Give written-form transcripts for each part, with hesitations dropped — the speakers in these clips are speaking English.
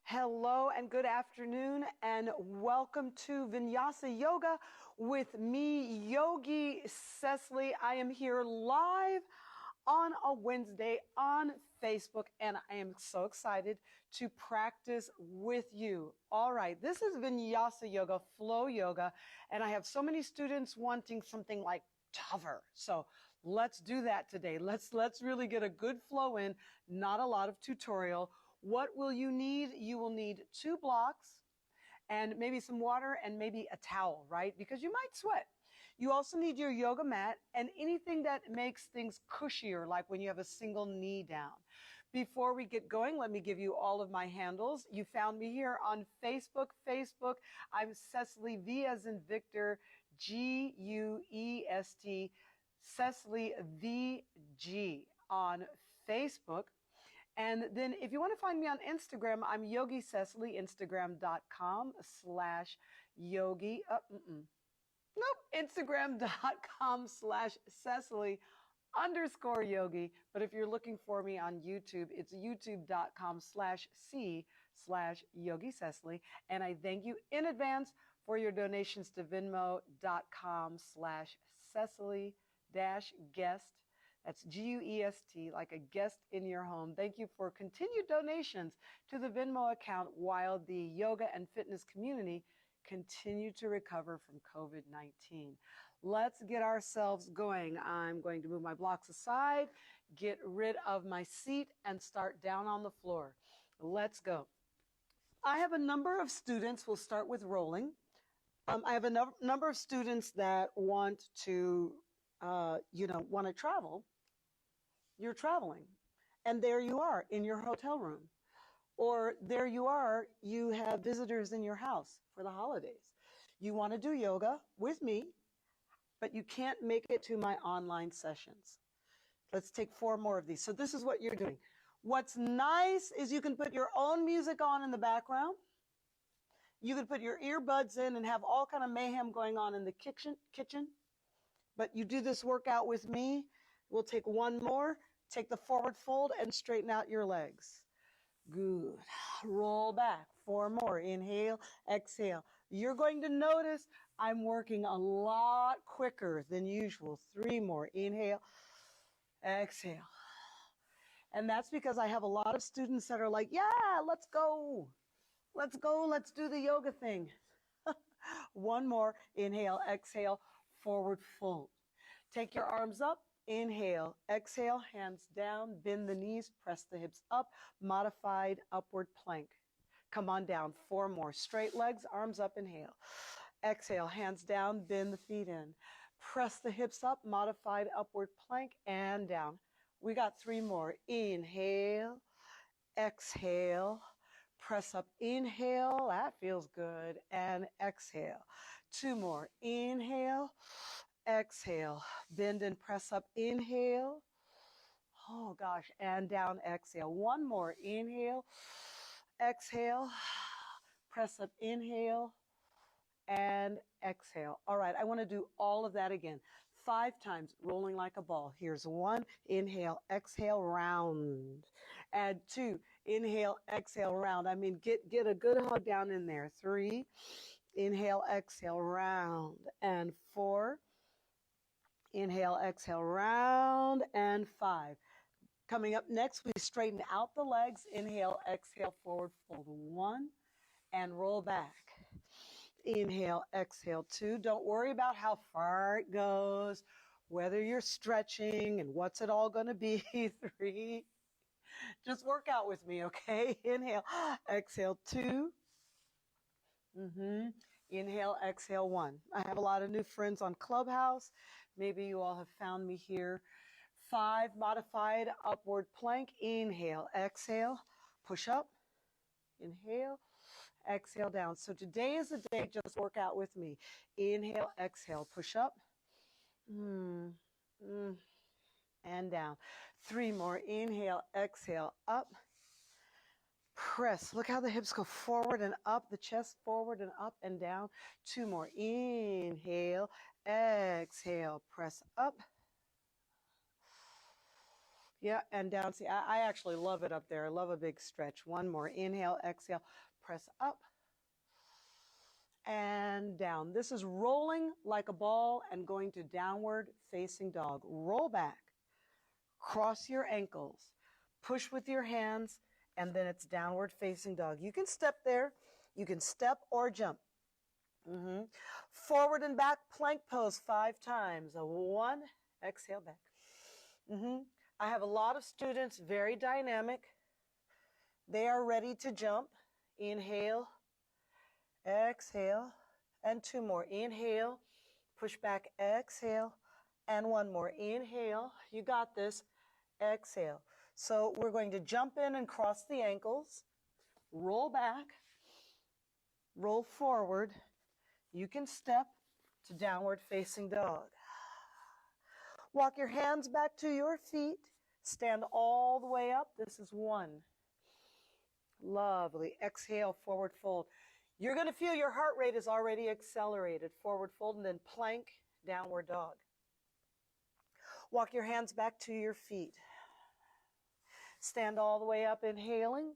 Hello and good afternoon and welcome to Vinyasa Yoga with me, Yogi Cecily. I am here live on a Wednesday on Facebook and I am so excited to practice with you. All right, this is Vinyasa Yoga, flow yoga, and I have so many students wanting something like tougher. So let's do that today. Let's really get a good flow in, not a lot of tutorial. What will you need? You will need 2 blocks and maybe some water and maybe a towel, right? Because you might sweat. You also need your yoga mat and anything that makes things cushier, like when you have a single knee down. Before we get going, let me give you all of my handles. You found me here on Facebook. I'm Cecily, V as in Victor, Guest, Cecily VG on Facebook. And then if you want to find me on Instagram, I'm Yogi Cecily, Instagram.com/Yogi. Instagram.com/Cecily_Yogi. But if you're looking for me on YouTube, it's youtube.com/C/Yogi Cecily. And I thank you in advance for your donations to Venmo.com/Cecily-guest. That's Guest, like a guest in your home. Thank you for continued donations to the Venmo account while the yoga and fitness community continue to recover from COVID-19. Let's get ourselves going. I'm going to move my blocks aside, get rid of my seat, and start down on the floor. Let's go. I have a number of students. We'll start with rolling. I have a number of students that want to, want to travel. You're traveling, and there you are in your hotel room. Or there you are, you have visitors in your house for the holidays. You want to do yoga with me, but you can't make it to my online sessions. Let's take 4 more of these. So this is what you're doing. What's nice is you can put your own music on in the background. You can put your earbuds in and have all kind of mayhem going on in the kitchen. But you do this workout with me. We'll take 1 more. Take the forward fold and straighten out your legs. Good. Roll back. 4 more. Inhale, exhale. You're going to notice I'm working a lot quicker than usual. 3 more. Inhale, exhale. And that's because I have a lot of students that are like, yeah, let's go. Let's go. Let's do the yoga thing. 1 more. Inhale, exhale, forward fold. Take your arms up. Inhale, exhale, hands down, bend the knees, press the hips up, modified upward plank. Come on down, 4 more. Straight legs, arms up, inhale. Exhale, hands down, bend the feet in. Press the hips up, modified upward plank, and down. We got 3 more. Inhale, exhale, press up, inhale, that feels good, and exhale. 2 more. Inhale, exhale, bend and press up, inhale, oh gosh, and down, exhale. 1 more, inhale, exhale, press up, inhale, and exhale. All right, I want to do all of that again. 5 times, rolling like a ball. Here's 1, inhale, exhale, round. Add 2, inhale, exhale, round. I mean, get a good hug down in there. 3, inhale, exhale, round. And 4, inhale, exhale, round, and 5. Coming up next, we straighten out the legs. Inhale, exhale, forward fold. 1, and roll back. Inhale, exhale, 2. Don't worry about how far it goes, whether you're stretching and what's it all going to be. 3. Just work out with me, okay? Inhale, exhale, 2. Inhale, exhale, 1. I have a lot of new friends on Clubhouse. Maybe you all have found me here. 5, modified upward plank. Inhale, exhale, push up. Inhale, exhale, down. So today is the day, just work out with me. Inhale, exhale, push up. And down. 3 more. Inhale, exhale, up. Press. Look how the hips go forward and up, the chest forward and up and down. 2 more. Inhale, exhale, press up. Yeah, and down. See, I actually love it up there. I love a big stretch. One more. Inhale, exhale, press up and down. This is rolling like a ball and going to downward facing dog. Roll back, cross your ankles, push with your hands, and then it's downward facing dog. You can step there. You can step or jump. Forward and back plank pose 5 times. 1, exhale back. I have a lot of students, very dynamic. They are ready to jump. Inhale, exhale, and 2 more. Inhale, push back, exhale, and 1 more. Inhale, you got this, exhale. So we're going to jump in and cross the ankles, roll back, roll forward. You can step to downward facing dog. Walk your hands back to your feet. Stand all the way up. This is 1. Lovely. Exhale, forward fold. You're going to feel your heart rate is already accelerated. Forward fold and then plank, downward dog. Walk your hands back to your feet. Stand all the way up, inhaling.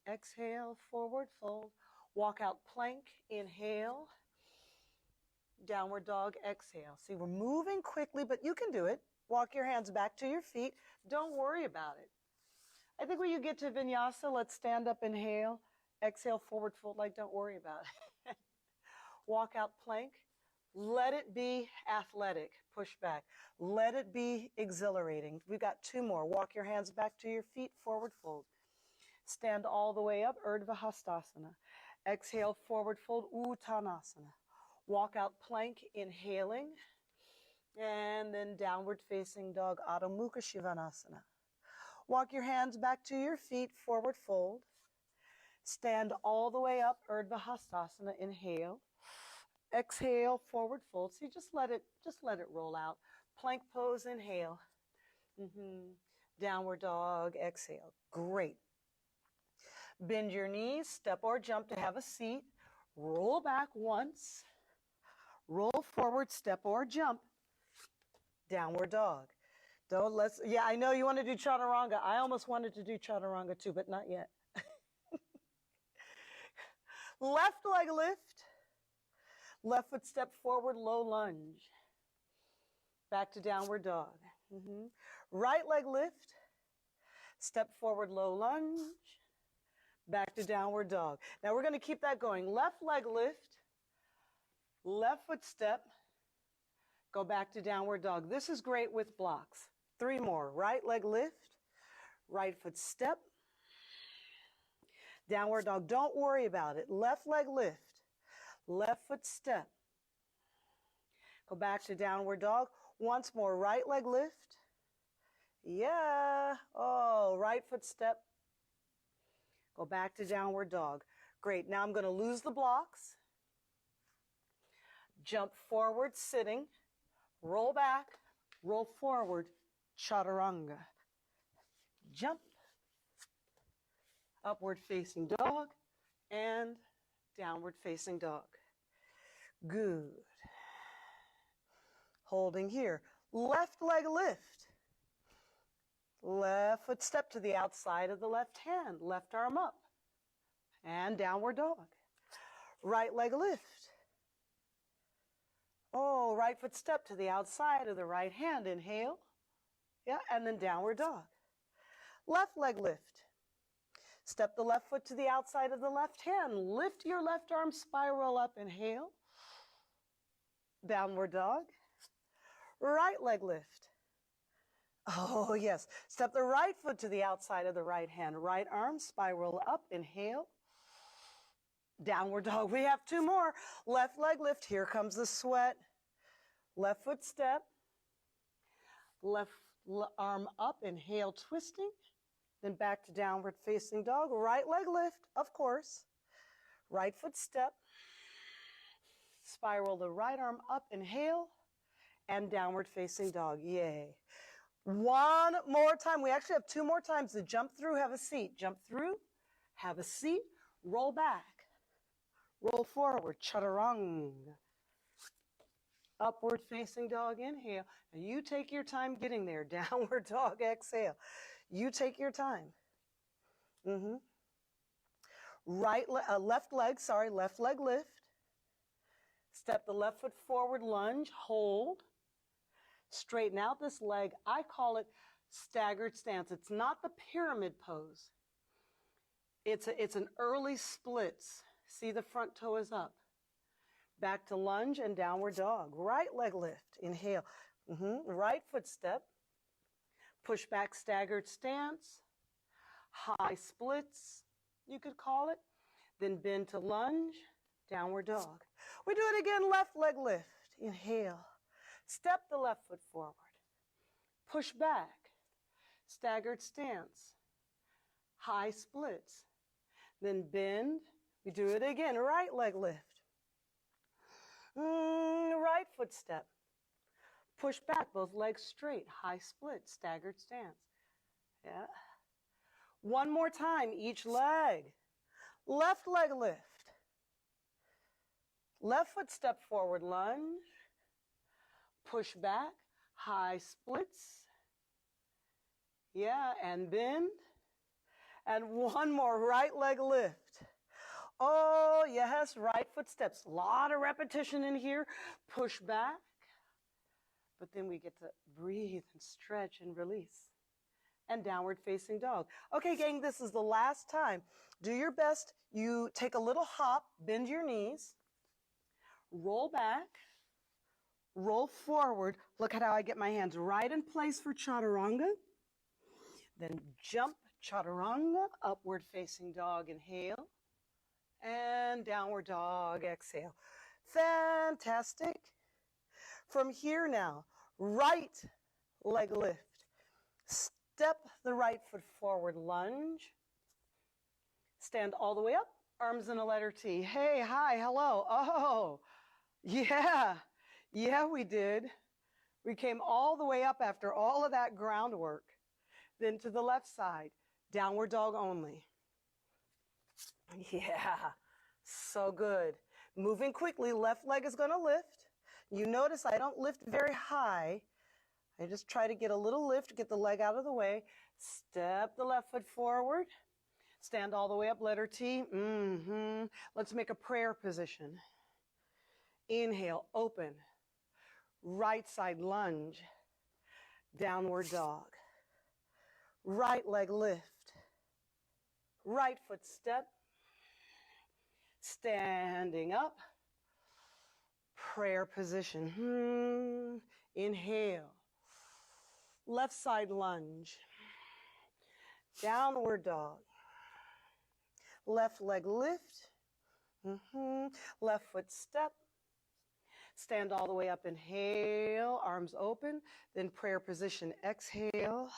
Exhale, forward fold. Walk out, plank, inhale. Downward dog, exhale. See, we're moving quickly, but you can do it. Walk your hands back to your feet. Don't worry about it. I think when you get to Vinyasa, let's stand up, inhale. Exhale, forward fold, like don't worry about it. Walk out, plank. Let it be athletic. Push back. Let it be exhilarating. We've got 2 more. Walk your hands back to your feet, forward fold. Stand all the way up, Urdhva Hastasana. Exhale, forward fold, Uttanasana. Walk out, plank, inhaling, and then downward facing dog, Adho Mukha Svanasana. Walk your hands back to your feet, forward fold. Stand all the way up, Urdhva Hastasana, inhale. Exhale, forward fold. See, just let it roll out. Plank pose, inhale. Downward dog, exhale. Great. Bend your knees, step or jump to have a seat. Roll back once. Roll forward, step or jump. Downward dog. Yeah, I know you want to do Chaturanga. I almost wanted to do Chaturanga too, but not yet. Left leg lift. Left foot step forward, low lunge. Back to downward dog. Right leg lift. Step forward, low lunge. Back to downward dog. Now we're going to keep that going. Left leg lift. Left foot step. Go back to downward dog. This is great with blocks. 3 more. Right leg lift. Right foot step. Downward dog. Don't worry about it. Left leg lift. Left foot step. Go back to downward dog. Once more. Right leg lift. Yeah. Oh, right foot step. Go back to downward dog. Great. Now I'm going to lose the blocks. Jump forward, sitting. Roll back. Roll forward. Chaturanga. Jump. Upward facing dog. And downward facing dog. Good. Holding here. Left leg lift. Left foot step to the outside of the left hand. Left arm up. And downward dog. Right leg lift. Oh, right foot step to the outside of the right hand. Inhale. Yeah, and then downward dog. Left leg lift. Step the left foot to the outside of the left hand. Lift your left arm, spiral up. Inhale. Downward dog. Right leg lift. Oh, yes. Step the right foot to the outside of the right hand. Right arm, spiral up. Inhale. Downward dog. We have 2 more. Left leg lift. Here comes the sweat. Left foot step. Left arm up. Inhale, twisting. Then back to downward facing dog. Right leg lift, of course. Right foot step. Spiral the right arm up. Inhale. And downward facing dog. Yay. 1 more time. We actually have 2 more times to jump through, have a seat. Jump through, have a seat, roll back. Roll forward, Chaturanga. Upward facing dog, inhale. And you take your time getting there. Downward dog, exhale. You take your time. Left leg lift. Step the left foot forward, lunge, hold. Straighten out this leg. I call it staggered stance. It's not the pyramid pose. It's an early splits. See, the front toe is up. Back to lunge and downward dog. Right leg lift. Inhale. Right foot step. Push back, staggered stance. High splits, you could call it. Then bend to lunge, downward dog. We do it again, left leg lift. Inhale. Step the left foot forward. Push back, staggered stance. High splits. Then bend. We do it again, right leg lift. Right foot step. Push back, both legs straight. High split, staggered stance. Yeah. One more time, each leg. Left leg lift. Left foot step forward, lunge. Push back, high splits. Yeah, and bend. And one more, right leg lift. Oh, yes, right foot steps. A lot of repetition in here. Push back. But then we get to breathe and stretch and release. And downward facing dog. Okay, gang, this is the last time. Do your best. You take a little hop, bend your knees, roll back, roll forward. Look at how I get my hands right in place for Chaturanga. Then jump, Chaturanga, upward facing dog, inhale. And downward dog, exhale. Fantastic. From here now, right leg lift. Step the right foot forward, lunge. Stand all the way up, arms in a letter T. Hey, hi, hello. Oh, yeah, we did. We came all the way up after all of that groundwork. Then to the left side, downward dog only. Yeah, so good. Moving quickly, left leg is going to lift. You notice I don't lift very high. I just try to get a little lift, get the leg out of the way. Step the left foot forward. Stand all the way up, letter T. Let's make a prayer position. Inhale, open. Right side lunge. Downward dog. Right leg lift. Right foot step. Standing up. Prayer position. Inhale. Left side lunge. Downward dog. Left leg lift. Left foot step. Stand all the way up. Inhale. Arms open. Then prayer position. Exhale.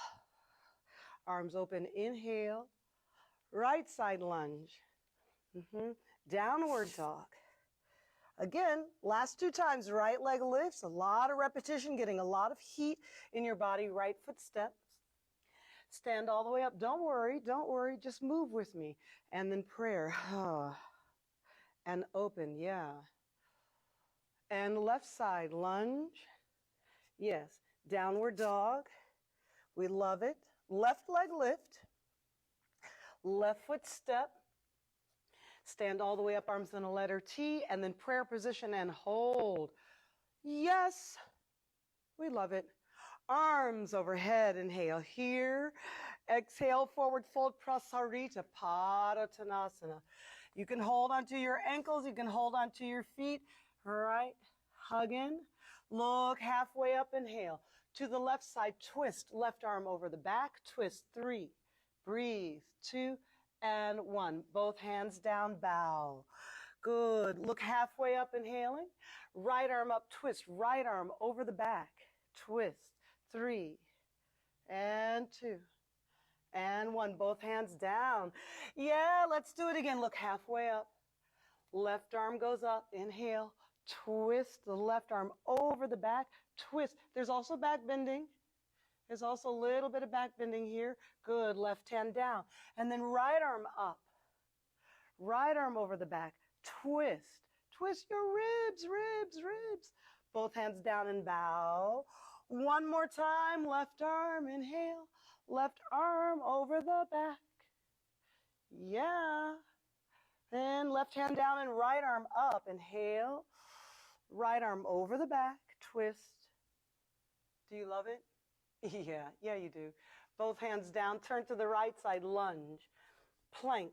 Arms open. Inhale. Right side lunge. Downward dog. Again, last two times, right leg lifts, a lot of repetition, getting a lot of heat in your body, right foot step. Stand all the way up. Don't worry, just move with me. And then prayer. And open, yeah. And left side, lunge. Yes, downward dog. We love it. Left leg lift. Left foot step. Stand all the way up, arms in a letter T, and then prayer position and hold. Yes, we love it. Arms overhead, inhale here. Exhale, forward fold, Prasarita, Pada Tanasana. You can hold onto your ankles, you can hold onto your feet. Right, hug in. Look halfway up, inhale. To the left side, twist, left arm over the back, twist, 3. Breathe, 2. And 1. Both hands down, bow. Good. Look halfway up, inhaling. Right arm up, twist. Right arm over the back. Twist. 3. And 2. And 1. Both hands down. Yeah, let's do it again. Look halfway up. Left arm goes up. Inhale. Twist the left arm over the back. Twist. There's also back bending. There's also a little bit of back bending here. Good. Left hand down. And then right arm up. Right arm over the back. Twist. Twist your ribs, ribs, ribs. Both hands down and bow. One more time, left arm, inhale. Left arm over the back. Yeah. Then left hand down and right arm up. Inhale. Right arm over the back. Twist. Do you love it? Yeah, you do. Both hands down. Turn to the right side. Lunge. Plank.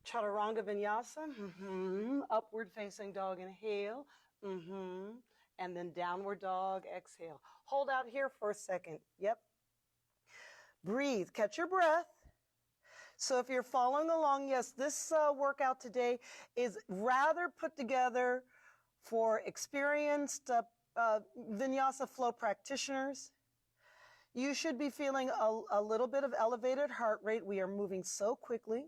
Chaturanga Vinyasa. Upward facing dog. Inhale. And then downward dog. Exhale. Hold out here for a second. Yep. Breathe. Catch your breath. So if you're following along, yes, this workout today is rather put together for experienced Vinyasa flow practitioners. You should be feeling a little bit of elevated heart rate. We are moving so quickly.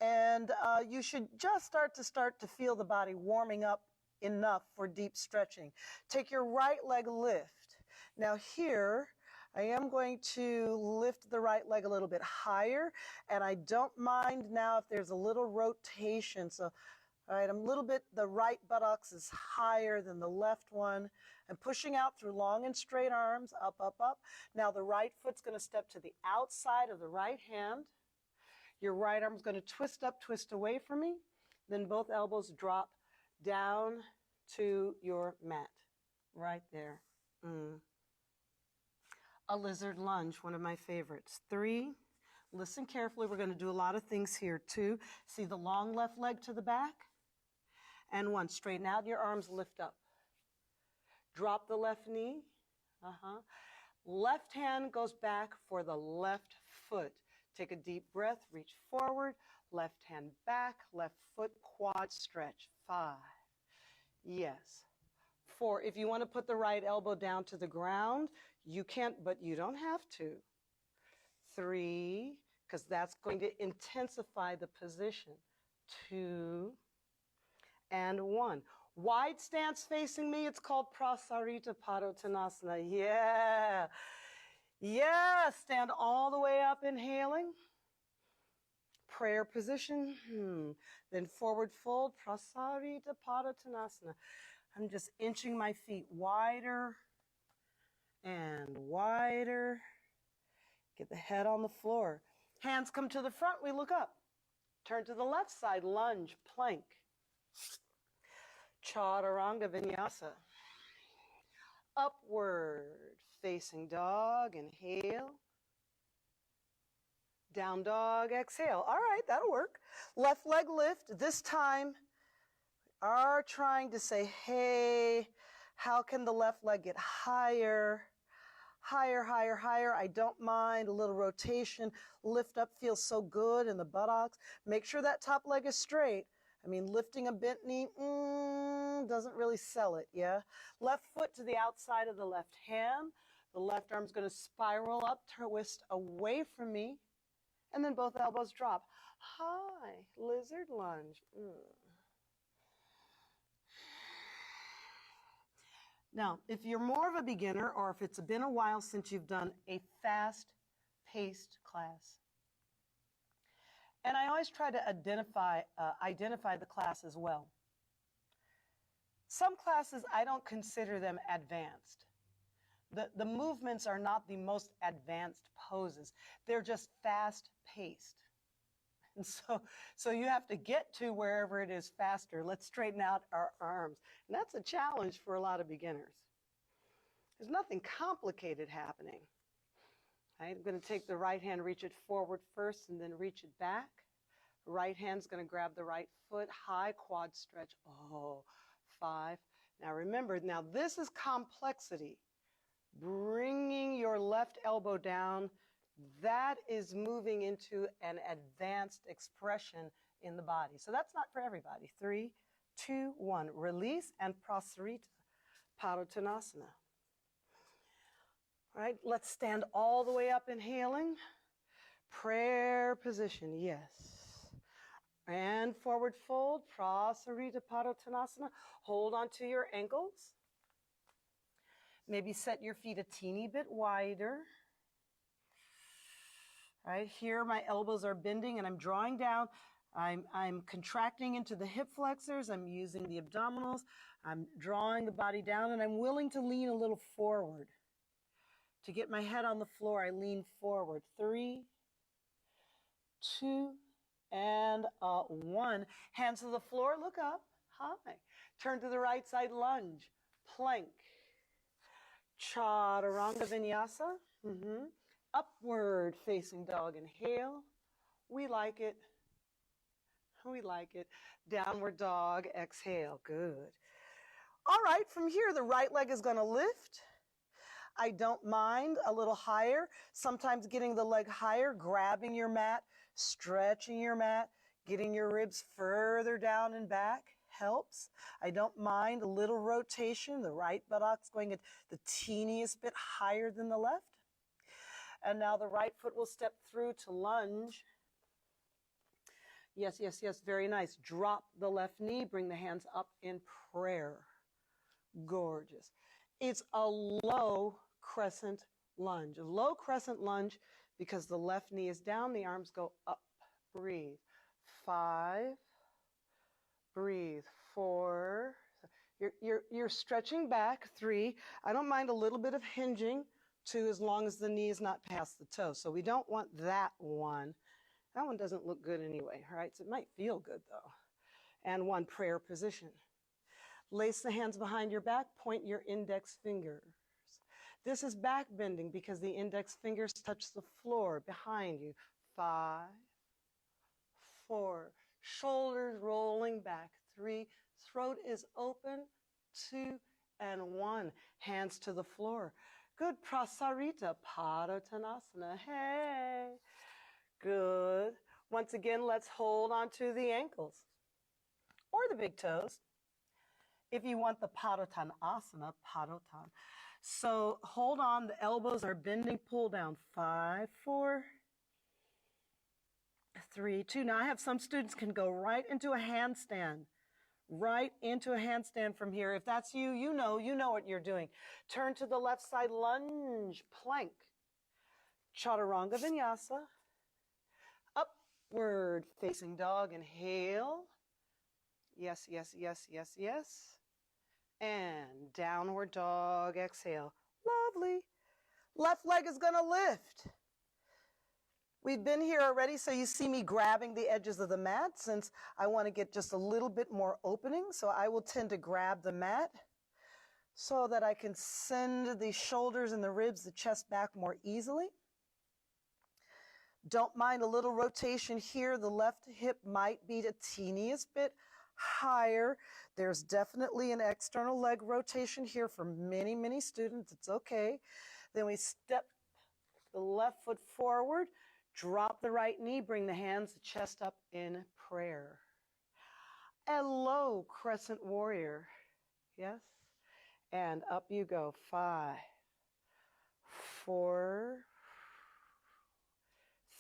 And you should just start to feel the body warming up enough for deep stretching. Take your right leg lift. Now here, I am going to lift the right leg a little bit higher, and I don't mind now if there's a little rotation. So, all right, I'm a little bit, the right buttocks is higher than the left one. I'm pushing out through long and straight arms, up, up, up. Now the right foot's going to step to the outside of the right hand. Your right arm's going to twist up, twist away from me. Then both elbows drop down to your mat, right there. A lizard lunge, one of my favorites. 3, listen carefully. We're going to do a lot of things here. 2, see the long left leg to the back. And 1, straighten out your arms, lift up. Drop the left knee. Left hand goes back for the left foot. Take a deep breath, reach forward, left hand back, left foot, quad stretch. 5. Yes. 4, if you want to put the right elbow down to the ground, you can't, but you don't have to. 3, because that's going to intensify the position. 2, and 1. Wide stance facing me, it's called Prasarita Tanasana. Yeah. Yeah, stand all the way up, inhaling. Prayer position. Then forward fold, Prasarita Tanasana. I'm just inching my feet wider and wider. Get the head on the floor. Hands come to the front, we look up. Turn to the left side, lunge, plank. Chaturanga Vinyasa. Upward facing dog, inhale. Down dog, exhale. All right, that'll work. Left leg lift. This time, are trying to say, hey, how can the left leg get higher? Higher, higher, higher. I don't mind a little rotation. Lift up feels so good in the buttocks. Make sure that top leg is straight. I mean, lifting a bent knee doesn't really sell it, yeah? Left foot to the outside of the left hand. The left arm's going to spiral up, twist away from me, and then both elbows drop. High, lizard lunge. Now, if you're more of a beginner or if it's been a while since you've done a fast-paced class, and I always try to identify the class as well. Some classes, I don't consider them advanced. The movements are not the most advanced poses. They're just fast-paced. And so you have to get to wherever it is faster. Let's straighten out our arms. And that's a challenge for a lot of beginners. There's nothing complicated happening. Right, I'm going to take the right hand, reach it forward first, and then reach it back. Right hand's going to grab the right foot, high quad stretch. 5. Now remember, now this is complexity. Bringing your left elbow down, that is moving into an advanced expression in the body. So that's not for everybody. 3, 2, 1. Release and Prasarita Tanasana. All right, let's stand all the way up, inhaling. Prayer position, yes. And forward fold, Prasarita Tanasana. Hold on to your ankles. Maybe set your feet a teeny bit wider. All right, here my elbows are bending and I'm drawing down. I'm contracting into the hip flexors. I'm using the abdominals. I'm drawing the body down, and I'm willing to lean a little forward. To get my head on the floor, I lean forward. 3, 2, and 1. Hands to the floor, look up, high. Turn to the right side, lunge, plank. Chaturanga Vinyasa, upward facing dog, inhale. We like it. We like it. Downward dog, exhale, good. All right, from here, the right leg is gonna lift. I don't mind a little higher. Sometimes getting the leg higher, grabbing your mat, stretching your mat, getting your ribs further down and back helps. I don't mind a little rotation. The right buttocks going the teeniest bit higher than the left. And now the right foot will step through to lunge. Yes, yes, yes, very nice. Drop the left knee, bring the hands up in prayer. Gorgeous. It's a low crescent lunge. A low crescent lunge because the left knee is down, the arms go up. Breathe. 5. Breathe. 4. You're stretching back. 3. I don't mind a little bit of hinging. 2, as long as the knee is not past the toe. So we don't want that one. That one doesn't look good anyway, right? So it might feel good though. And 1, prayer position. Lace the hands behind your back, point your index fingers. This is back bending because the index fingers touch the floor behind you. 5, 4, shoulders rolling back. 3, throat is open. 2, and 1, hands to the floor. Good, Prasarita, Tanasana, hey. Good. Once again, let's hold on to the ankles or the big toes. If you want the Tanasana, Padotana. So hold on, the elbows are bending, pull down. 5, 4, 3, 2. Now I have some students can go right into a handstand. Right into a handstand from here. If that's you, you know what you're doing. Turn to the left side, lunge, plank. Chaturanga Vinyasa. Upward facing dog, inhale. Yes, yes, yes, yes, yes. And downward dog, exhale. Lovely. Left leg is going to lift. We've been here already, so you see me grabbing the edges of the mat since I want to get just a little bit more opening. So I will tend to grab the mat so that I can send the shoulders and the ribs, the chest back more easily. Don't mind a little rotation here. The left hip might be the teeniest bit higher. There's definitely an external leg rotation here for many, many students. It's okay. Then we step the left foot forward, drop the right knee, bring the hands, the chest up in prayer. A low crescent warrior. Yes? And up you go. 5, 4,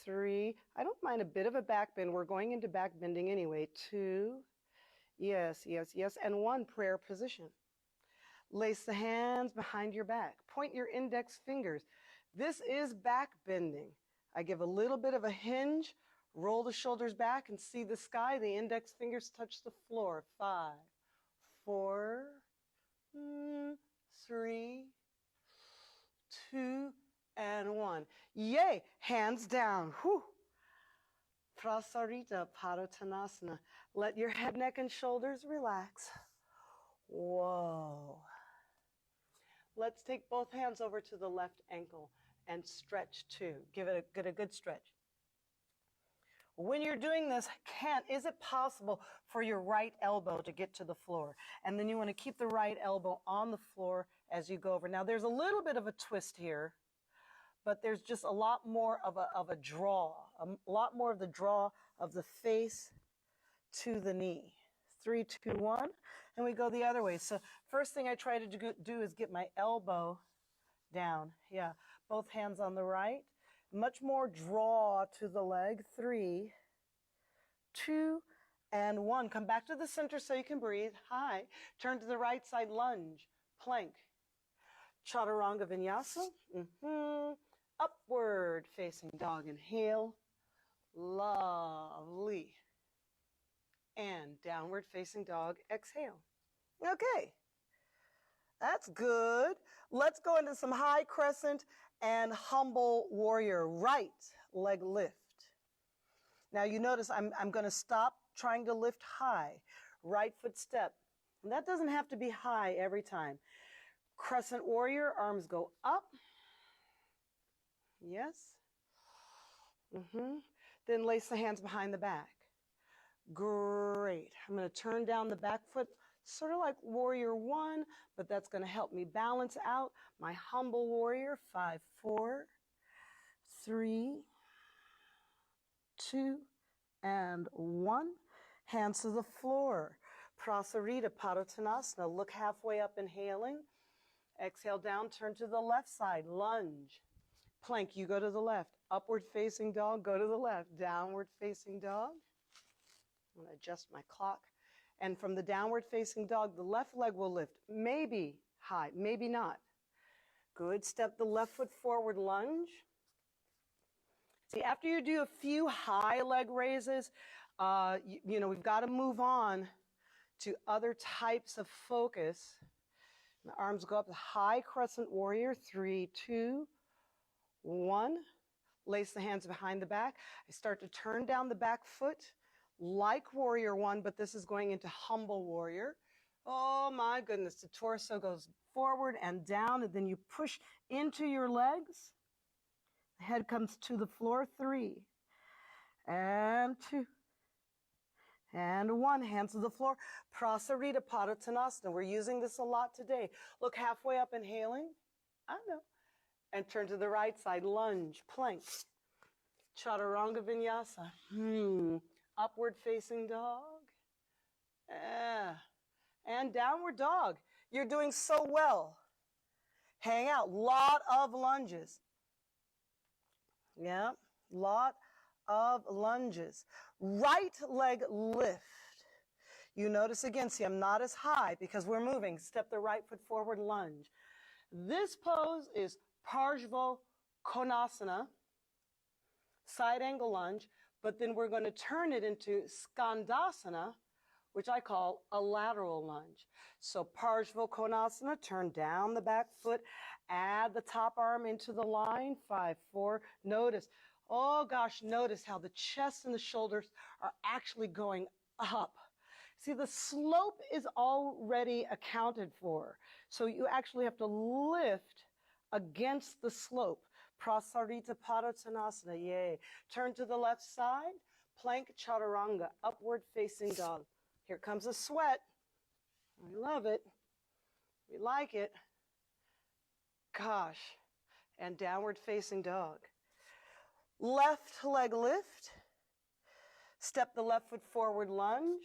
3. I don't mind a bit of a back bend. We're going into back bending anyway. 2. Yes, yes, yes. And 1, prayer position. Lace the hands behind your back. Point your index fingers. This is back bending. I give a little bit of a hinge, roll the shoulders back and see the sky. The index fingers touch the floor. 5, 4, 3, 2, and 1. Yay! Hands down. Whew. Prasarita, Tanasana. Let your head, neck, and shoulders relax. Whoa. Let's take both hands over to the left ankle and stretch too. Give it a good stretch. When you're doing this, is it possible for your right elbow to get to the floor? And then you want to keep the right elbow on the floor as you go over. Now there's a little bit of a twist here, but there's just a lot more of a draw, a lot more of the draw of the face to the knee. 3, 2, 1, and we go the other way. So first thing I try to do is get my elbow down. Yeah, both hands on the right. Much more draw to the leg. 3, 2, and 1. Come back to the center so you can breathe. High. Turn to the right side, lunge, plank. Chaturanga Vinyasa. Upward facing dog. Inhale. Lovely. and downward facing dog, exhale. Okay, that's good. Let's go into some high crescent and humble warrior. Right leg lift. Now you notice I'm going to stop trying to lift high. Right foot step. And that doesn't have to be high every time. Crescent warrior, arms go up. Yes. Then lace the hands behind the back. Great. I'm going to turn down the back foot, sort of like warrior one, but that's going to help me balance out my humble warrior. 5, 4, 3, 2, and 1. Hands to the floor. Prasarita, Tanasana. Look halfway up, inhaling. Exhale down, turn to the left side. Lunge. Plank, you go to the left. Upward facing dog, go to the left. Downward facing dog. I'm going to adjust my clock. And from the downward facing dog, the left leg will lift. Maybe high, maybe not. Good. Step the left foot forward, lunge. See, after you do a few high leg raises, we've got to move on to other types of focus. The arms go up, the high crescent warrior. 3, 2, 1. Lace the hands behind the back. I start to turn down the back foot like warrior one, but this is going into humble warrior. Oh my goodness, the torso goes forward and down, and then you push into your legs. The head comes to the floor. 3, and 2, and 1. Hands to the floor. Prasarita, Tanasana. We're using this a lot today. Look halfway up, inhaling. I know. And turn to the right side. Lunge, plank. Chaturanga Vinyasa. Upward facing dog. And downward dog. You're doing so well. Hang out. Lot of lunges. Yeah, lot of lunges. Right leg lift. You notice again, see, I'm not as high because we're moving. Step the right foot forward, lunge. This pose is Parshva Konasana, side angle lunge, but then we're going to turn it into Skandasana, which I call a lateral lunge. So Parshva Konasana, turn down the back foot, add the top arm into the line. 5, 4, notice. Oh gosh, notice how the chest and the shoulders are actually going up. See, the slope is already accounted for. So you actually have to lift against the slope. Prasarita Padottanasana, yay. Turn to the left side, plank chaturanga, upward facing dog. Here comes a sweat. We love it. We like it. Gosh. And downward facing dog. Left leg lift. Step the left foot forward, lunge.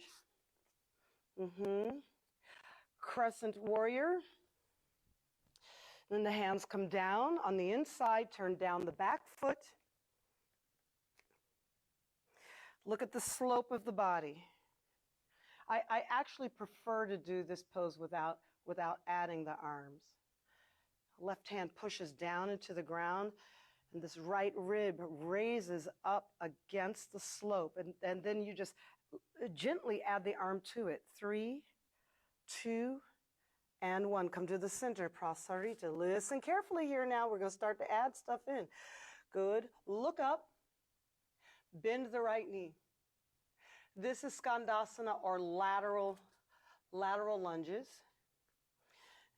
Crescent warrior. Then the hands come down on the inside, turn down the back foot. Look at the slope of the body. I actually prefer to do this pose without adding the arms. Left hand pushes down into the ground, and this right rib raises up against the slope. And then you just gently add the arm to it. 3, 2, and 1. Come to the center, Prasarita. Listen carefully here now. We're going to start to add stuff in. Good. Look up. Bend the right knee. This is Skandasana, or lateral lunges.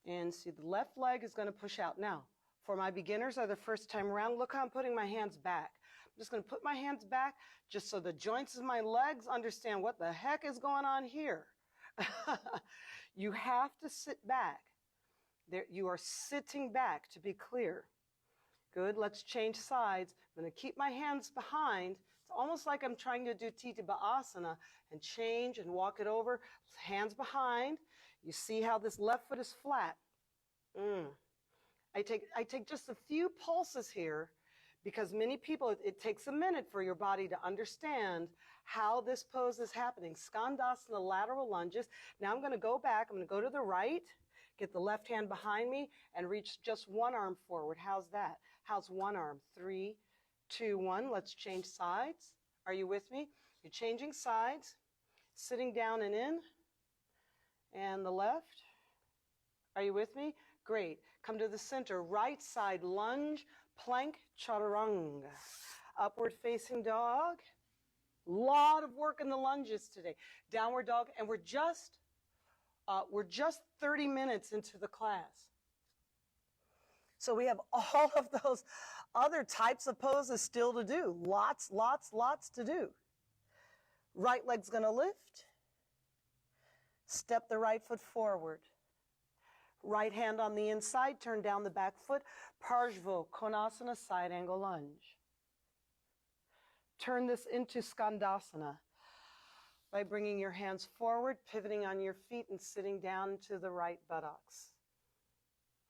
And see, the left leg is going to push out. Now, for my beginners or the first time around, look how I'm putting my hands back. I'm just going to put my hands back just so the joints of my legs understand what the heck is going on here. You have to sit back. There, you are sitting back, to be clear. Good. Let's change sides. I'm going to keep my hands behind. It's almost like I'm trying to do Titibasana and change and walk it over. Hands behind. You see how this left foot is flat. I take just a few pulses here because many people, it takes a minute for your body to understand how this pose is happening. Skandasana, lateral lunges. Now I'm going to go back. I'm going to go to the right, get the left hand behind me, and reach just one arm forward. How's that? How's one arm? 3, 2, 1. Let's change sides. Are you with me? You're changing sides. Sitting down and in. And the left. Are you with me? Great. Come to the center. Right side lunge, plank, chaturanga. Upward facing dog. Lot of work in the lunges today. Downward dog, and we're just 30 minutes into the class. So we have all of those other types of poses still to do. Lots to do. Right leg's going to lift. Step the right foot forward. Right hand on the inside, turn down the back foot. Parshva Konasana, side angle lunge. Turn this into Skandasana by bringing your hands forward, pivoting on your feet, and sitting down to the right buttocks.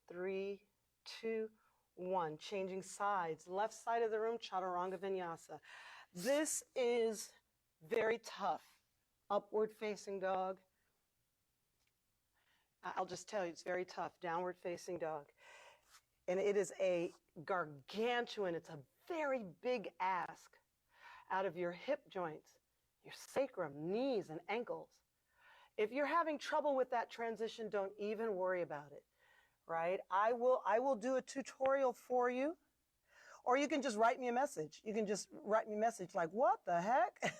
3, 2, 1. Changing sides. Left side of the room, Chaturanga Vinyasa. This is very tough. Upward facing dog. I'll just tell you, it's very tough. Downward facing dog. And it is a gargantuan, it's a very big ask out of your hip joints, your sacrum, knees, and ankles. If you're having trouble with that transition, don't even worry about it, right? I will do a tutorial for you, or you can just write me a message. You can just write me a message like, what the heck?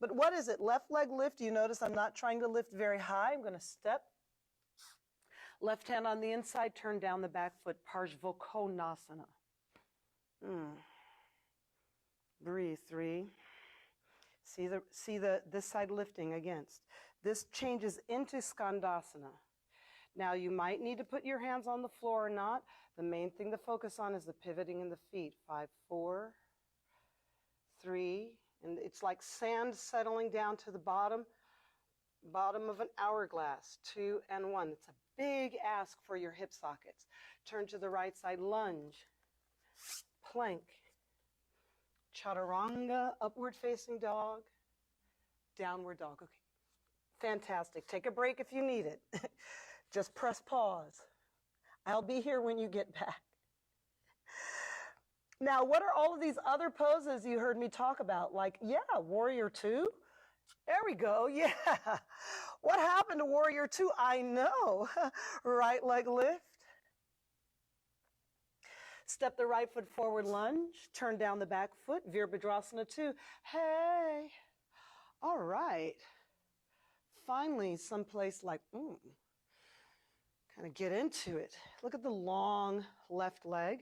But what is it? Left leg lift. You notice I'm not trying to lift very high. I'm going to step. Left hand on the inside, turn down the back foot. Parshva Konasana. Breathe. 3. See this side lifting against. This changes into Skandasana. Now you might need to put your hands on the floor or not. The main thing to focus on is the pivoting in the feet. 5, 4, 3. And it's like sand settling down to the bottom of an hourglass. 2 and 1. It's a big ask for your hip sockets. Turn to the right side, lunge, plank, chaturanga, upward facing dog, downward dog. Okay, fantastic. Take a break if you need it. Just press pause. I'll be here when you get back. Now, what are all of these other poses you heard me talk about? Like, yeah, Warrior 2. There we go, yeah. What happened to Warrior 2? I know. Right leg lift. Step the right foot forward, lunge. Turn down the back foot, Virabhadrasana 2. Hey. All right. Finally, someplace like, kind of get into it. Look at the long left leg.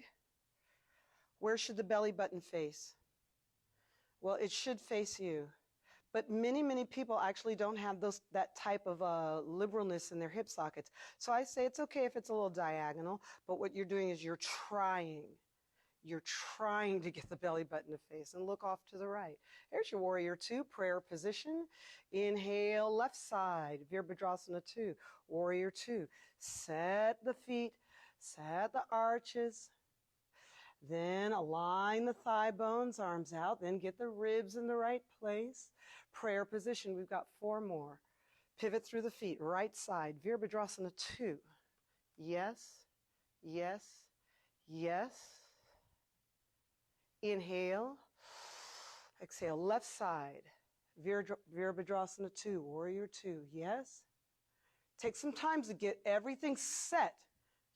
Where should the belly button face? Well, it should face you. But many people actually don't have that type of liberalness in their hip sockets. So I say it's okay if it's a little diagonal, but what you're doing is you're trying to get the belly button to face, and look off to the right. There's your Warrior 2, prayer position. Inhale, left side, Virabhadrasana 2, Warrior 2. Set the feet, set the arches. Then align the thigh bones, arms out. Then get the ribs in the right place. Prayer position. We've got 4 more. Pivot through the feet. Right side. Virabhadrasana 2. Yes, yes, yes. Inhale. Exhale. Left side. Virabhadrasana 2. Warrior 2. Yes. Take some time to get everything set.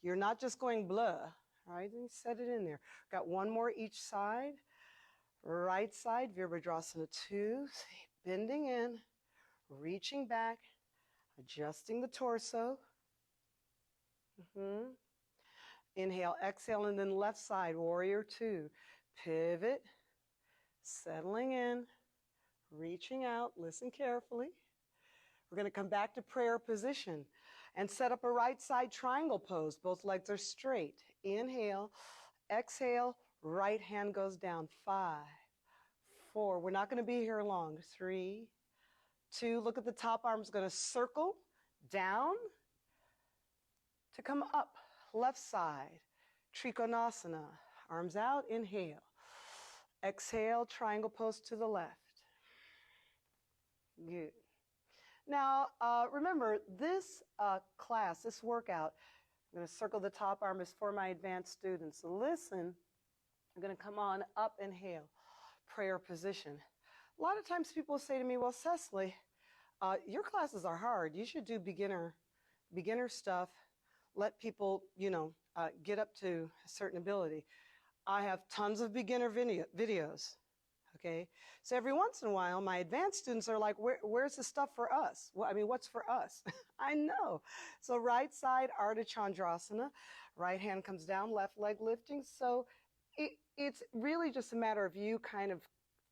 You're not just going blah. All right, then set it in there. Got 1 more each side. Right side, Virabhadrasana 2. Bending in, reaching back, adjusting the torso. Inhale, exhale, and then left side, Warrior 2. Pivot, settling in, reaching out. Listen carefully. We're going to come back to prayer position and set up a right side triangle pose. Both legs are straight. Inhale, exhale, right hand goes down. 5, 4. We're not going to be here long. 3, 2. Look at the top arm's going to circle down to come up. Left side, Trikonasana. Arms out. Inhale. Exhale, triangle pose to the left. Good. Now, remember, this class, this workout, I'm going to circle the top arm, is for my advanced students. So listen, I'm going to come on up, inhale, prayer position. A lot of times people say to me, well, Cecily, your classes are hard. You should do beginner stuff. Let people, get up to a certain ability. I have tons of beginner videos. Okay. So every once in a while, my advanced students are like, where's the stuff for us? Well, I mean, what's for us? I know. So right side, Arda Chandrasana, right hand comes down, left leg lifting. So it's really just a matter of you kind of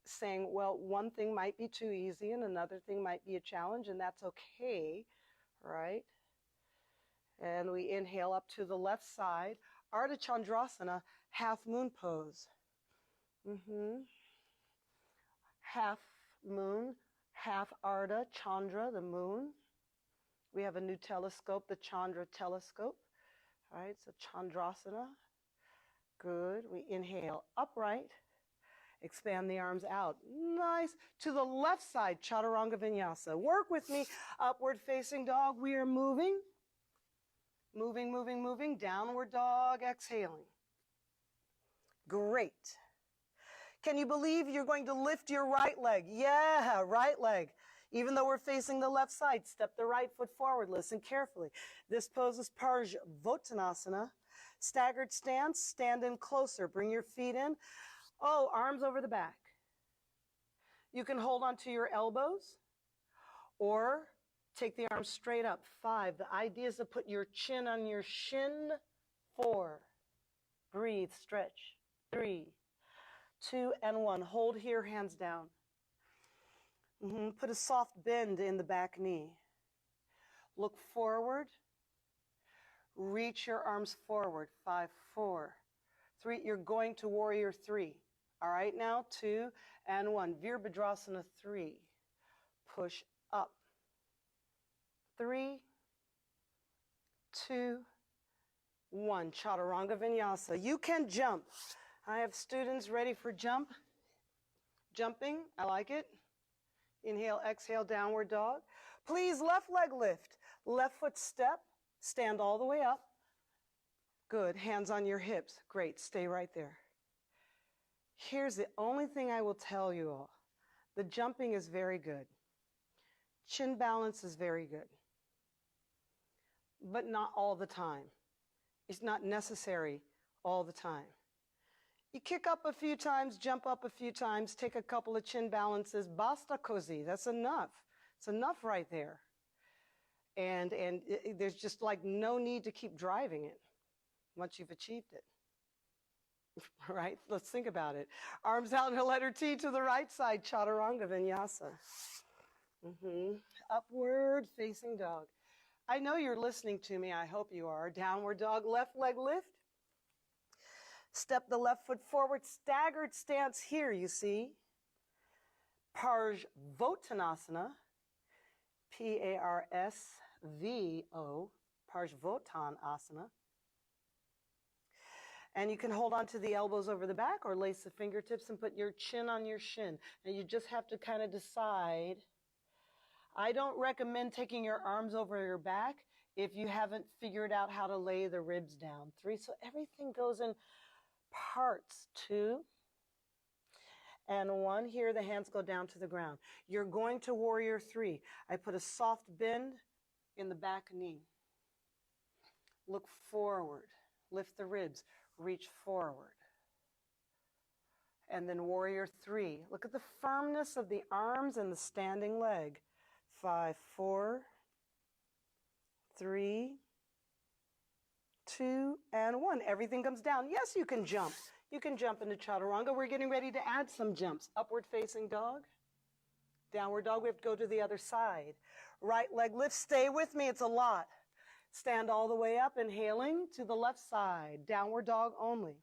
saying, well, one thing might be too easy and another thing might be a challenge, and that's okay, right? And we inhale up to the left side, Arda Chandrasana, half moon pose. Half moon, half Arda, Chandra, the moon. We have a new telescope, the Chandra telescope. All right, so Chandrasana. Good. We inhale upright. Expand the arms out. Nice. To the left side, Chaturanga Vinyasa. Work with me. Upward facing dog. We are moving. Moving, moving, moving. Downward dog. Exhaling. Great. Can you believe you're going to lift your right leg? Yeah, right leg. Even though we're facing the left side, step the right foot forward. Listen carefully. This pose is Prasarita. Staggered stance. Stand in closer. Bring your feet in. Oh, arms over the back. You can hold onto your elbows or take the arms straight up. 5. The idea is to put your chin on your shin. 4. Breathe, stretch. 3, 2, and 1. Hold here, hands down. Put a soft bend in the back knee. Look forward. Reach your arms forward. 5, 4, 3. You're going to warrior 3. All right, now 2 and 1. Virabhadrasana 3. Push up. 3, 2, 1. Chaturanga Vinyasa. You can jump. I have students ready for jumping. I like it. Inhale, exhale, downward dog. Please, left leg lift. Left foot step. Stand all the way up. Good. Hands on your hips. Great. Stay right there. Here's the only thing I will tell you all. The jumping is very good. Chin balance is very good. But not all the time. It's not necessary all the time. You kick up a few times, jump up a few times, take a couple of chin balances. Basta così. That's enough. It's enough right there. And there's just like no need to keep driving it once you've achieved it. Right? Let's think about it. Arms out in a letter T to the right side, Chaturanga Vinyasa. Upward facing dog. I know you're listening to me. I hope you are. Downward dog, left leg lift. Step the left foot forward. Staggered stance here, you see. Parsvottanasana. P-A-R-S-V-O. Parsvottanasana. And you can hold on to the elbows over the back or lace the fingertips and put your chin on your shin. And you just have to kind of decide. I don't recommend taking your arms over your back if you haven't figured out how to lay the ribs down. 3, so everything goes in parts. 2 and 1. Here the hands go down to the ground. You're going to warrior 3. I put a soft bend in the back knee. Look forward. Lift the ribs. Reach forward. And then warrior 3. Look at the firmness of the arms and the standing leg. 5, 4, 3, 2, and 1. Everything comes down. Yes, you can jump. You can jump into Chaturanga. We're getting ready to add some jumps. Upward facing dog. Downward dog. We have to go to the other side. Right leg lift. Stay with me. It's a lot. Stand all the way up, inhaling to the left side. Downward dog only.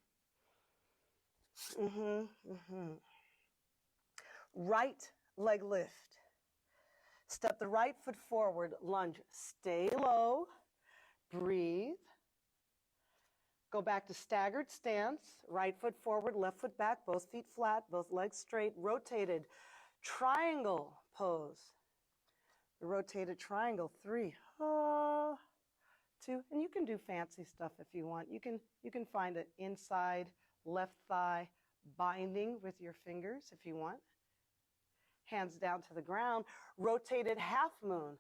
Right leg lift. Step the right foot forward, lunge. Stay low. Breathe. Go back to staggered stance. Right foot forward, left foot back, both feet flat, both legs straight. Rotated triangle pose. The rotated triangle. 3. 2, and you can do fancy stuff if you want. You can find an inside left thigh binding with your fingers if you want. Hands down to the ground. Rotated half moon.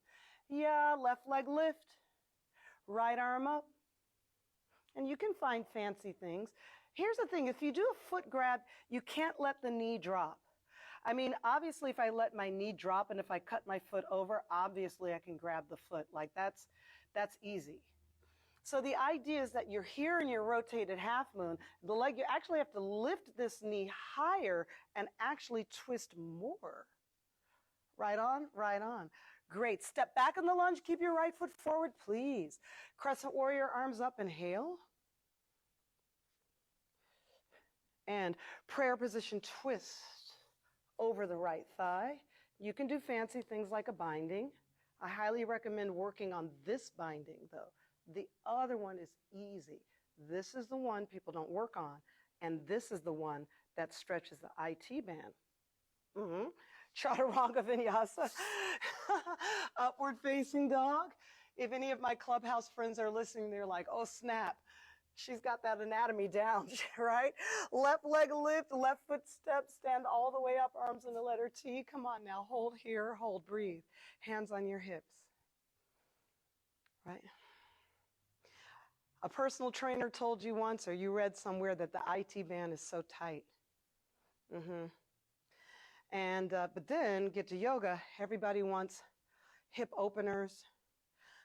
Yeah, left leg lift. Right arm up. And you can find fancy things. Here's the thing, if you do a foot grab, you can't let the knee drop. I mean, obviously, if I let my knee drop and if I cut my foot over, obviously I can grab the foot. Like that's easy. So the idea is that you're here and you're rotated half moon. The leg, you actually have to lift this knee higher and actually twist more. Right on, right on. Great. Step back in the lunge. Keep your right foot forward, please. Crescent warrior, arms up, inhale. And prayer position twist over the right thigh. You can do fancy things like a binding. I highly recommend working on this binding though. The other one is easy. This is the one people don't work on. And this is the one that stretches the IT band. Chaturanga Vinyasa, upward facing dog. If any of my clubhouse friends are listening, they're like, oh snap. She's got that anatomy down, right? Left leg lift, left foot step, stand all the way up, arms in the letter T. Come on now, hold here, hold, breathe. Hands on your hips, right? A personal trainer told you once, or you read somewhere, that the IT band is so tight. But then get to yoga, everybody wants hip openers.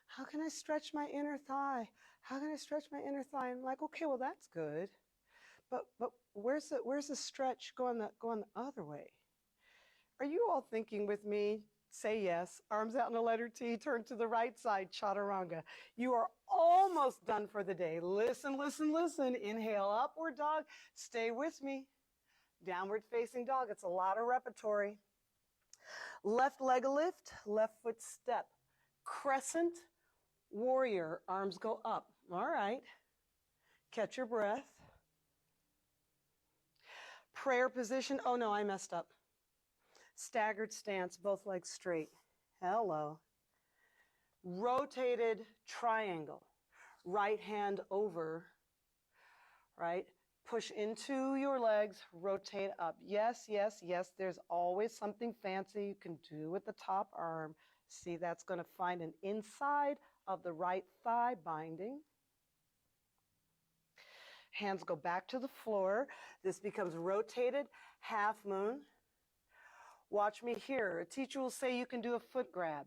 How can I stretch my inner thigh? How can I stretch my inner thigh? I'm like, okay, well, that's good. But where's the stretch going the other way? Are you all thinking with me? Say yes. Arms out in the letter T, turn to the right side, chaturanga. You are almost done for the day. Listen, listen, listen. Inhale, upward dog. Stay with me. Downward facing dog. It's a lot of repertory. Left leg lift, left foot step. Crescent warrior, arms go up. All right. Catch your breath. Prayer position. Oh no, I messed up. Staggered stance, both legs straight. Hello. Rotated triangle. Right hand over, right? Push into your legs, rotate up. Yes, yes, yes, there's always something fancy you can do with the top arm. See, that's going to find an inside of the right thigh binding. Hands go back to the floor. This becomes rotated half moon. Watch me here. A teacher will say you can do a foot grab.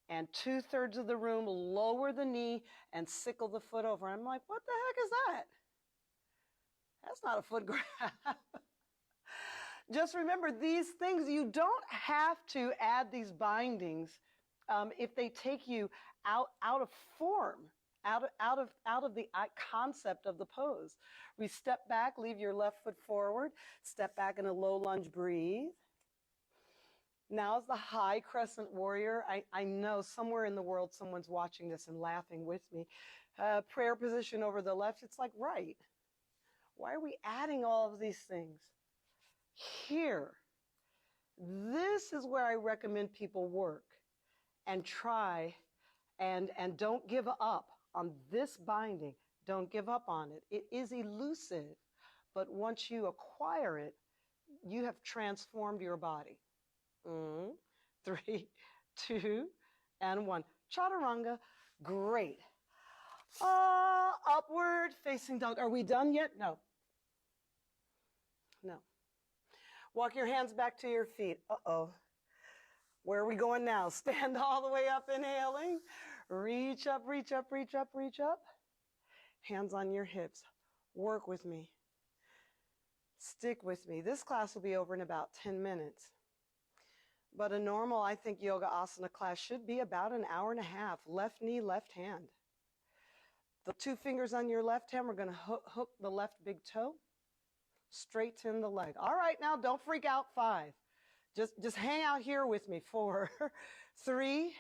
And 2/3 of the room lower the knee and sickle the foot over. I'm like, what the heck is that? That's not a foot grab. Just remember these things, you don't have to add these bindings if they take you out of form, out of the concept of the pose. We step back, leave your left foot forward, step back in a low lunge, breathe. Now is the high crescent warrior. I know somewhere in the world someone's watching this and laughing with me. Prayer position over the left, it's like right. Why are we adding all of these things? Here, this is where I recommend people work and try and don't give up on this binding. Don't give up on it. It is elusive, but once you acquire it, you have transformed your body. 3, 2, and 1. Chaturanga, great. Upward facing dog. Are we done yet? No. No. Walk your hands back to your feet. Uh-oh. Where are we going now? Stand all the way up, inhaling. Reach up, reach up, reach up, reach up. Hands on your hips. Work with me. Stick with me. This class will be over in about 10 minutes. But a normal, I think, yoga asana class should be about an hour and a half. Left knee, left hand. The 2 fingers on your left hand, we're going to hook the left big toe. Straighten the leg. All right, now don't freak out. 5. Just hang out here with me. 4, 3,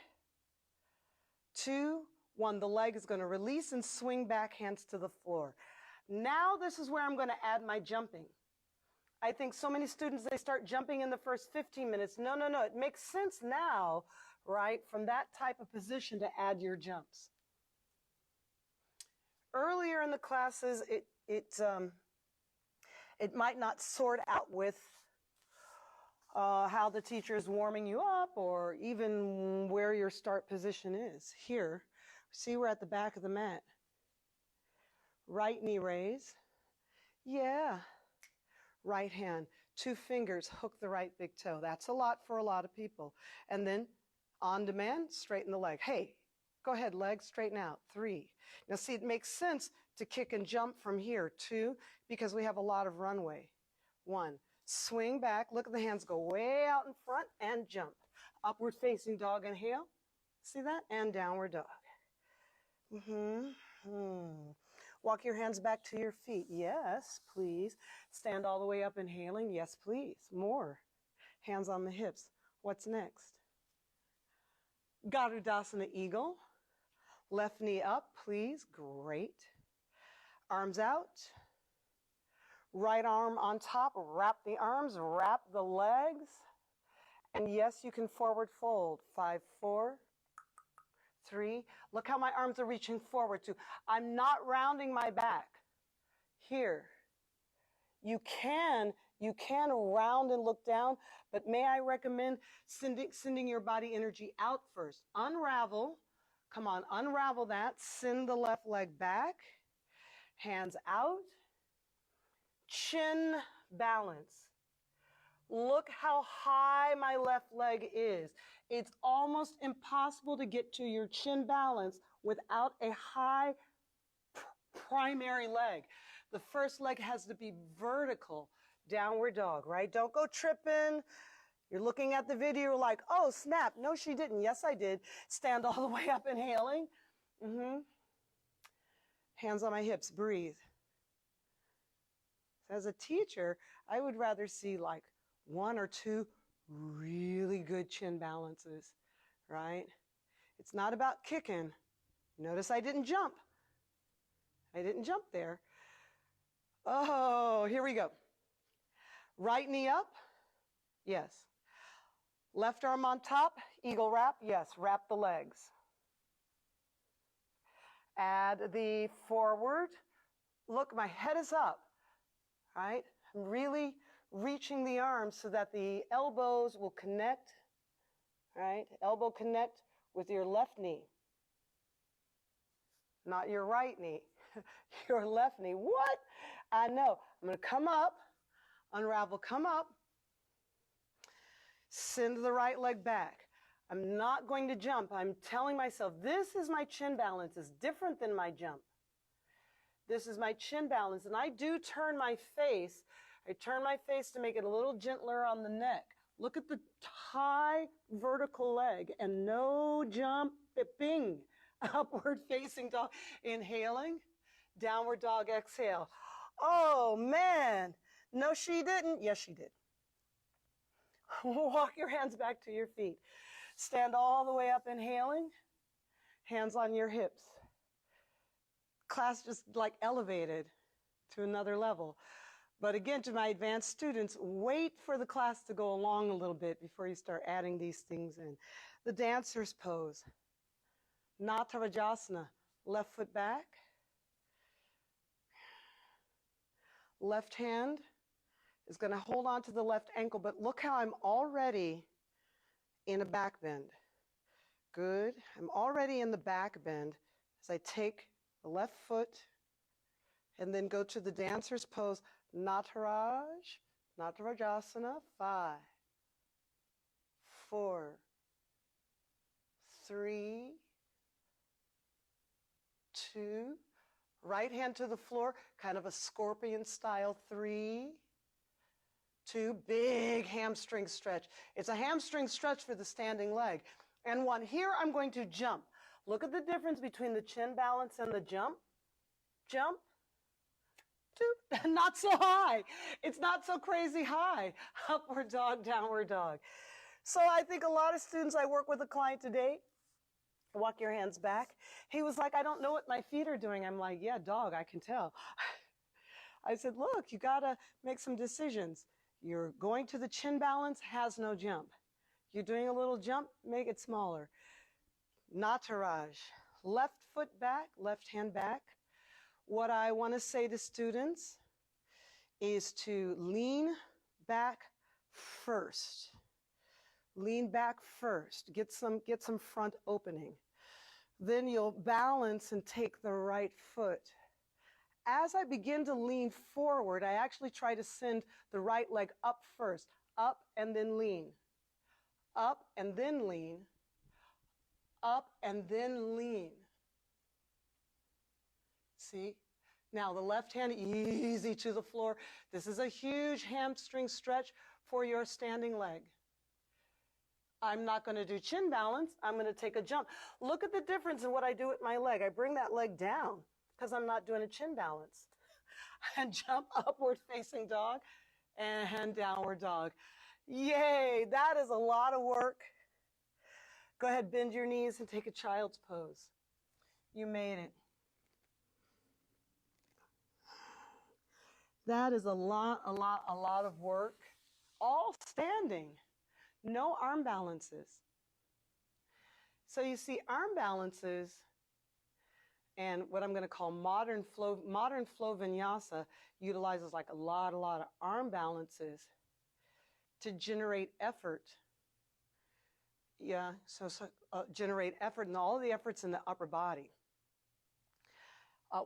2, 1. The leg is going to release and swing back, hands to the floor. Now this is where I'm going to add my jumping. I think so many students, they start jumping in the first 15 minutes. No, no, no. It makes sense now, right, from that type of position to add your jumps. Earlier in the classes, it might not sort out with how the teacher is warming you up, or even where your start position is. Here, see, we're at the back of the mat. Right knee raise. Yeah. Right hand, 2 fingers, hook the right big toe. That's a lot for a lot of people. And then on demand, straighten the leg. Hey, go ahead, leg, straighten out. 3. Now see, it makes sense to kick and jump from here. 2, because we have a lot of runway. 1, swing back, look at the hands, go way out in front and jump. Upward facing dog, inhale. See that? And downward dog. Walk your hands back to your feet. Yes, please. Stand all the way up, inhaling. Yes, please. More. Hands on the hips. What's next? Garudasana Eagle. Left knee up, please. Great. Arms out. Right arm on top. Wrap the arms. Wrap the legs. And yes, you can forward fold. 5, 4, 3. Look how my arms are reaching forward too. I'm not rounding my back. Here. You can round and look down, but may I recommend sending your body energy out first. Unravel. Come on, unravel that. Send the left leg back. Hands out. Chin balance. Look how high my left leg is. It's almost impossible to get to your chin balance without a high primary leg. The first leg has to be vertical. Downward dog, right? Don't go tripping. You're looking at the video, you're like, oh, snap. No, she didn't. Yes, I did. Stand all the way up, inhaling. Hands on my hips, breathe. As a teacher, I would rather see like 1 or 2 really good chin balances, right? It's not about kicking. Notice I didn't jump. I didn't jump there. Oh, here we go. Right knee up. Yes. Left arm on top. Eagle wrap. Yes. Wrap the legs. Add the forward. Look, my head is up, right? I'm really reaching the arms so that the elbows will connect, right? Elbow connect with your left knee. Not your right knee, your left knee. What? I know. I'm going to come up, unravel, come up, send the right leg back. I'm not going to jump. I'm telling myself, this is my chin balance. It's different than my jump. This is my chin balance. And I do turn my face. I turn my face to make it a little gentler on the neck. Look at the high vertical leg and no jumping. Upward facing dog. Inhaling. Downward dog, exhale. Oh, man. No, she didn't. Yes, she did. Walk your hands back to your feet. Stand all the way up, inhaling. Hands on your hips. Class just like elevated to another level. But again, to my advanced students, wait for the class to go along a little bit before you start adding these things in. The dancer's pose. Natarajasana. Left foot back. Left hand is going to hold on to the left ankle, but look how I'm already in a back bend. Good. I'm already in the back bend as I take the left foot and then go to the dancer's pose. Natarajasana. 5, 4, 3, 2. Right hand to the floor, kind of a scorpion style. 3, 2. Big hamstring stretch. It's a hamstring stretch for the standing leg. And 1. Here I'm going to jump. Look at the difference between the chin balance and the jump. Jump. 2. Not so high. It's not so crazy high. Upward dog, downward dog. So I think a lot of students, I work with a client today, walk your hands back. He was like, I don't know what my feet are doing. I'm like, yeah, dog, I can tell. I said, look, you got to make some decisions. You're going to the chin balance, has no jump. You're doing a little jump, make it smaller. Nataraj, left foot back, left hand back. What I want to say to students is to lean back first. Lean back first. Get some front opening. Then you'll balance and take the right foot. As I begin to lean forward, I actually try to send the right leg up first. Up and then lean. Up and then lean. Up and then lean. See? Now the left hand easy to the floor. This is a huge hamstring stretch for your standing leg. I'm not going to do chin balance. I'm going to take a jump. Look at the difference in what I do with my leg. I bring that leg down because I'm not doing a chin balance. And jump upward facing dog and downward dog. Yay, that is a lot of work. Go ahead, bend your knees and take a child's pose. You made it. That is a lot of work. All standing. No arm balances. So you see, arm balances and what I'm going to call modern flow vinyasa utilizes like a lot of arm balances to generate effort. Yeah, so generate effort and all the efforts in the upper body.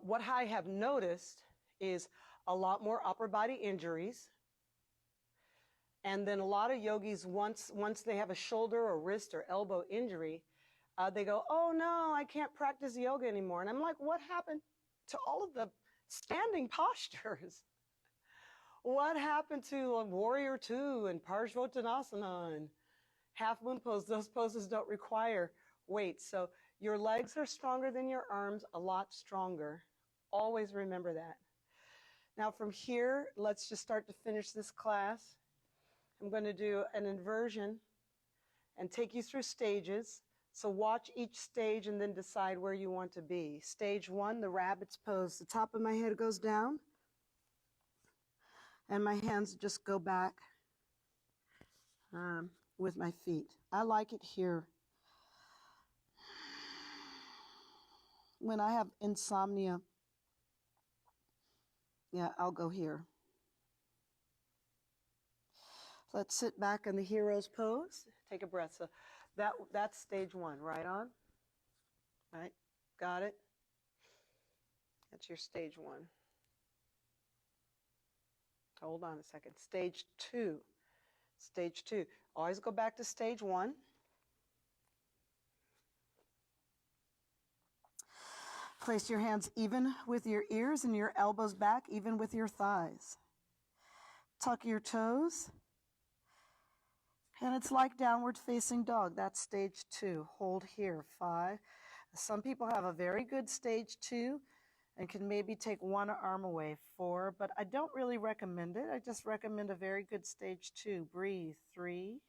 What I have noticed is a lot more upper body injuries. And then a lot of yogis, once they have a shoulder or wrist or elbow injury, they go, oh no, I can't practice yoga anymore. And I'm like, what happened to all of the standing postures? What happened to Warrior Two and Parshvottanasana and half moon pose? Those poses don't require weight. So your legs are stronger than your arms, a lot stronger. Always remember that. Now from here, let's just start to finish this class. I'm going to do an inversion and take you through stages. So watch each stage and then decide where you want to be. Stage 1, the rabbit's pose. The top of my head goes down and my hands just go back with my feet. I like it here. When I have insomnia, yeah, I'll go here. Let's sit back in the hero's pose. Take a breath. So that's stage 1. Right on. Right. Got it. That's your stage 1. Hold on a second. Stage 2. Stage 2. Always go back to stage 1. Place your hands even with your ears and your elbows back, even with your thighs. Tuck your toes. And it's like downward facing dog. That's stage 2. Hold here. 5. Some people have a very good stage 2 and can maybe take one arm away. 4, but I don't really recommend it. I just recommend a very good stage 2. Breathe. 3,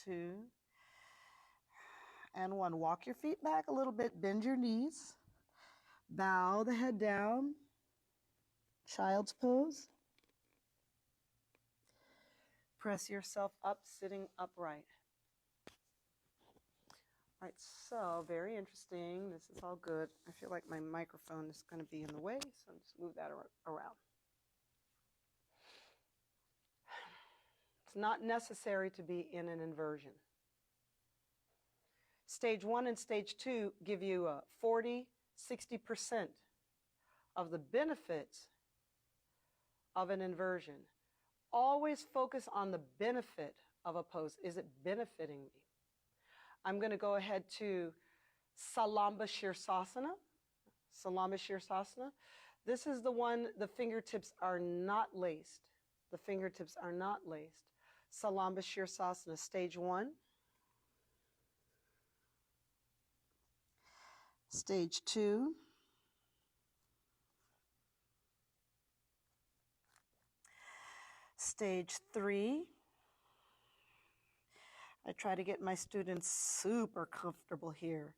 2, and 1. Walk your feet back a little bit. Bend your knees. Bow the head down. Child's pose. Press yourself up, sitting upright. All right, so very interesting. This is all good. I feel like my microphone is going to be in the way, so I'll just move that around. It's not necessary to be in an inversion. Stage 1 and stage 2 give you 40, 60% of the benefits of an inversion. Always focus on the benefit of a pose. Is it benefiting me? I'm going to go ahead to Salamba Shirsasana. Salamba Shirsasana. This is the one the fingertips are not laced. The fingertips are not laced. Salamba Shirsasana, stage 1. Stage 2. Stage 3. I try to get my students super comfortable here.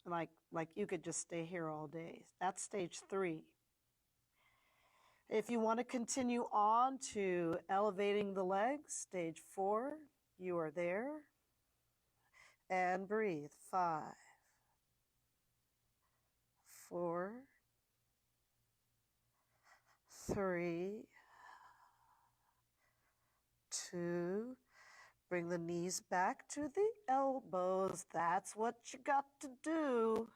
Like you could just stay here all day. That's stage 3. If you want to continue on to elevating the legs, stage 4, you are there. And breathe. 5, 4, 3, Bring the knees back to the elbows. That's what you got to do.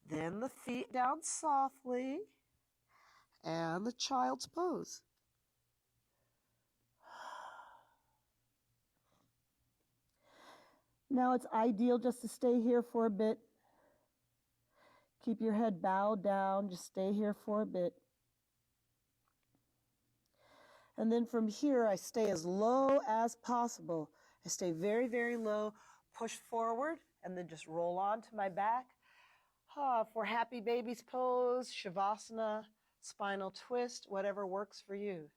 Then the feet down softly. And the child's pose. Now it's ideal just to stay here for a bit. Keep your head bowed down. Just stay here for a bit. And then from here, I stay as low as possible. I stay very, very low, push forward, and then just roll onto my back. For happy baby's pose, Shavasana, spinal twist, whatever works for you.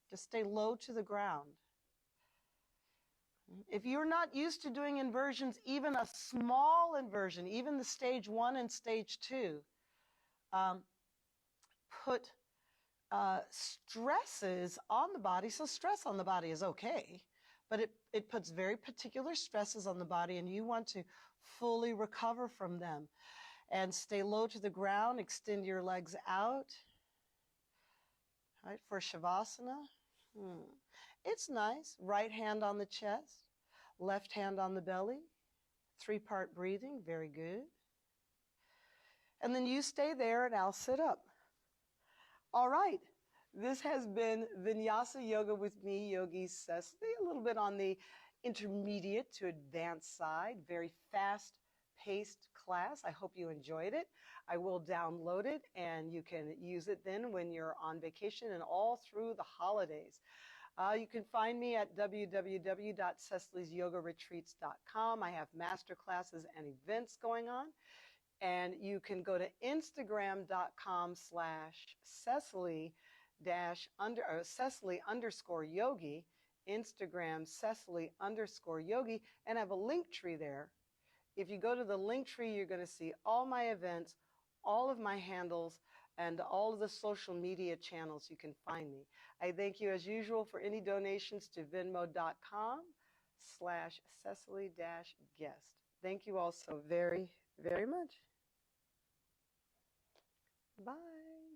Just stay low to the ground. If you're not used to doing inversions, even a small inversion, even the stage 1 and stage 2, put stresses on the body. So stress on the body is okay, but it puts very particular stresses on the body, and you want to fully recover from them. And stay low to the ground, extend your legs out. All right, for Shavasana, it's nice. Right hand on the chest, left hand on the belly, 3-part breathing, very good. And then you stay there and I'll sit up. All right, this has been Vinyasa Yoga with me, Yogi Cecily, a little bit on the intermediate to advanced side, very fast-paced class. I hope you enjoyed it. I will download it and you can use it then when you're on vacation and all through the holidays. You can find me at www.cecilysyogaretreats.com. I have master classes and events going on. And you can go to Instagram.com/Cecily_yogi, Instagram Cecily_yogi, and I have a link tree there. If you go to the link tree, you're going to see all my events, all of my handles, and all of the social media channels you can find me. I thank you as usual for any donations to venmo.com/Cecily-guest. Thank you all so very, very much. Bye.